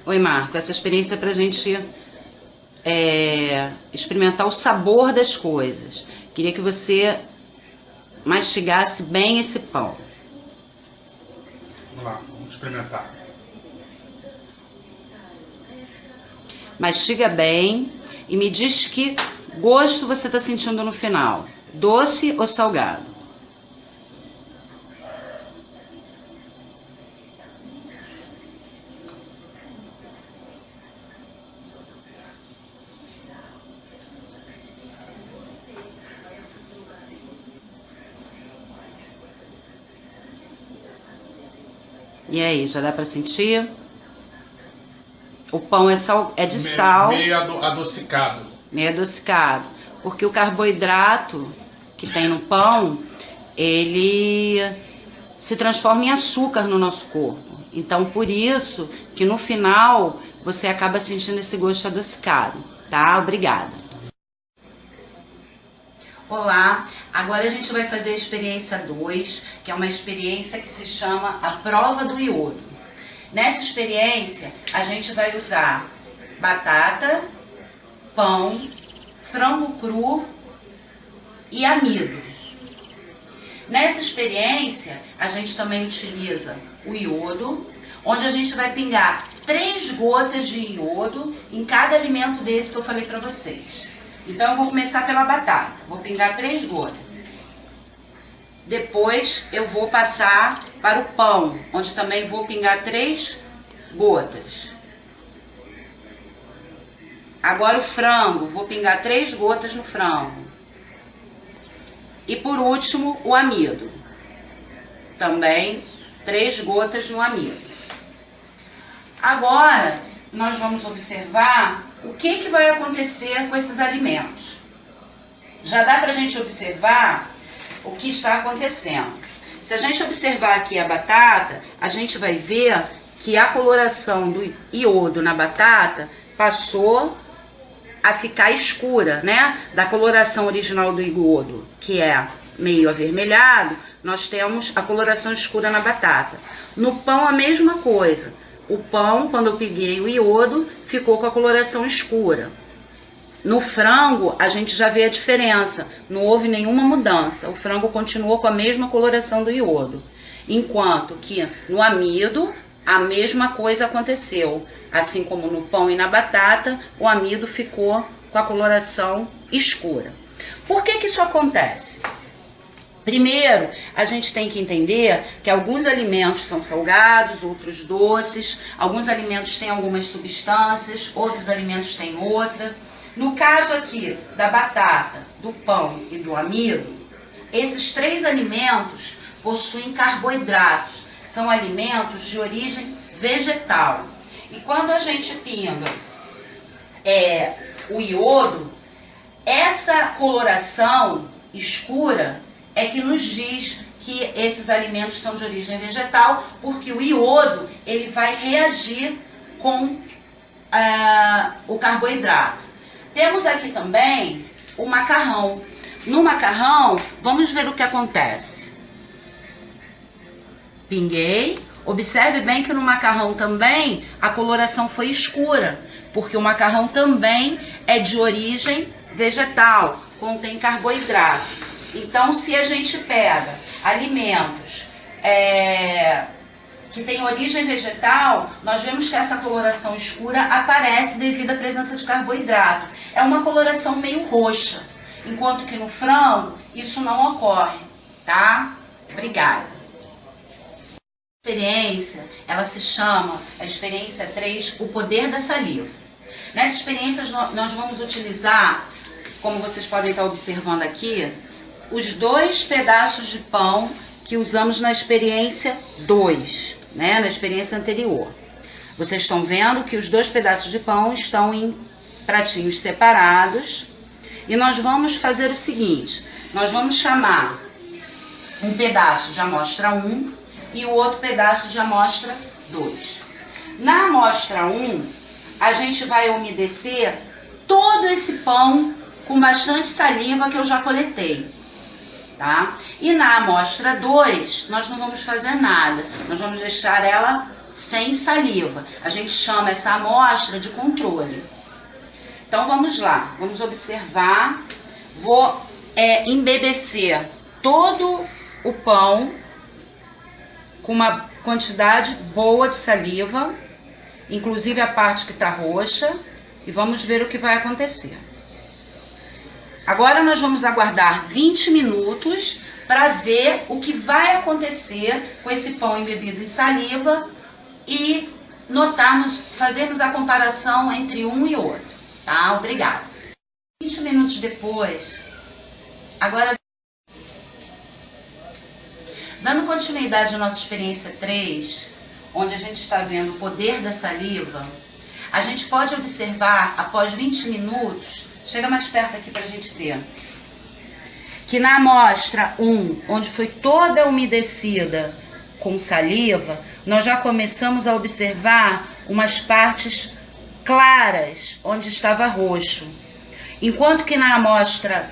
Oi, Marco, essa experiência é pra gente experimentar o sabor das coisas. Queria que você mastigasse bem esse pão. Vamos lá, vamos experimentar. Mastiga bem e me diz que gosto você está sentindo no final. Doce ou salgado? E aí, já dá para sentir? O pão é de sal. Meio adocicado. Meio adocicado. Porque o carboidrato que tem no pão, ele se transforma em açúcar no nosso corpo. Então, por isso que no final você acaba sentindo esse gosto adocicado, tá? Obrigada. Olá, agora a gente vai fazer a experiência 2, que é uma experiência que se chama a prova do iodo. Nessa experiência, a gente vai usar batata, pão, frango cru e amido. Nessa experiência, a gente também utiliza o iodo, onde a gente vai pingar 3 gotas de iodo em cada alimento desse que eu falei para vocês. Então, eu vou começar pela batata. Vou pingar 3 gotas. Depois, eu vou passar para o pão, onde também vou pingar 3 gotas. Agora o frango. Vou pingar 3 gotas no frango. E por último, o amido. Também 3 gotas no amido. Agora, nós vamos observar o que vai acontecer com esses alimentos. Já dá para a gente observar o que está acontecendo. Se a gente observar aqui a batata, a gente vai ver que a coloração do iodo na batata passou a ficar escura, né? Da coloração original do iodo, que é meio avermelhado, nós temos a coloração escura na batata. No pão, a mesma coisa. O pão, quando eu peguei o iodo, ficou com a coloração escura. No frango, a gente já vê a diferença. Não houve nenhuma mudança. O frango continuou com a mesma coloração do iodo. Enquanto que no amido, a mesma coisa aconteceu. Assim como no pão e na batata, o amido ficou com a coloração escura. Por que isso acontece? Primeiro, a gente tem que entender que alguns alimentos são salgados, outros doces, alguns alimentos têm algumas substâncias, outros alimentos têm outra. No caso aqui da batata, do pão e do amido, esses 3 alimentos possuem carboidratos, são alimentos de origem vegetal. E quando a gente pinga o iodo, essa coloração escura é que nos diz que esses alimentos são de origem vegetal, porque o iodo ele vai reagir com o carboidrato. Temos aqui também o macarrão. No macarrão, vamos ver o que acontece. Pinguei. Observe bem que no macarrão também a coloração foi escura, porque o macarrão também é de origem vegetal, contém carboidrato. Então, se a gente pega alimentos que têm origem vegetal, nós vemos que essa coloração escura aparece devido à presença de carboidrato. É uma coloração meio roxa, enquanto que no frango isso não ocorre, tá? Obrigada. A experiência, ela se chama, a experiência 3, o poder da saliva. Nessa experiência nós vamos utilizar, como vocês podem estar observando aqui, os 2 pedaços de pão que usamos na experiência 2, né, na experiência anterior. Vocês estão vendo que os 2 pedaços de pão estão em pratinhos separados. E nós vamos fazer o seguinte, nós vamos chamar um pedaço de amostra 1 e o outro pedaço de amostra 2. Na amostra 1, a gente vai umedecer todo esse pão com bastante saliva que eu já coletei, tá? E na amostra 2, nós não vamos fazer nada, nós vamos deixar ela sem saliva. A gente chama essa amostra de controle. Então vamos lá, vamos observar. Vou embebecer todo o pão com uma quantidade boa de saliva, inclusive a parte que está roxa, e vamos ver o que vai acontecer. Agora nós vamos aguardar 20 minutos para ver o que vai acontecer com esse pão embebido em saliva e fazermos a comparação entre um e outro, tá? Obrigada. 20 minutos depois, agora, dando continuidade à nossa experiência 3, onde a gente está vendo o poder da saliva, a gente pode observar, após 20 minutos, chega mais perto aqui para a gente ver, que na amostra 1, onde foi toda umedecida com saliva, nós já começamos a observar umas partes claras, onde estava roxo. Enquanto que na amostra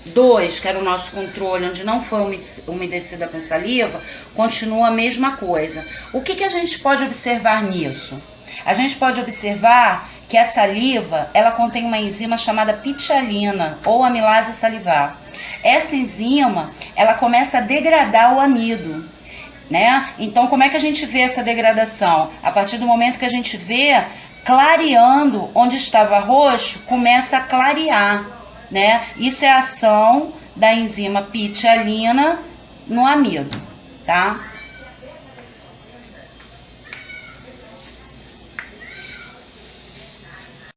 2, que era o nosso controle, onde não foi umedecida com saliva, continua a mesma coisa. O que a gente pode observar nisso? A gente pode observar que a saliva, ela contém uma enzima chamada pitialina, ou amilase salivar. Essa enzima, ela começa a degradar o amido, né? Então, como é que a gente vê essa degradação? A partir do momento que a gente vê clareando, onde estava roxo, começa a clarear, né? Isso é a ação da enzima pitialina no amido, tá?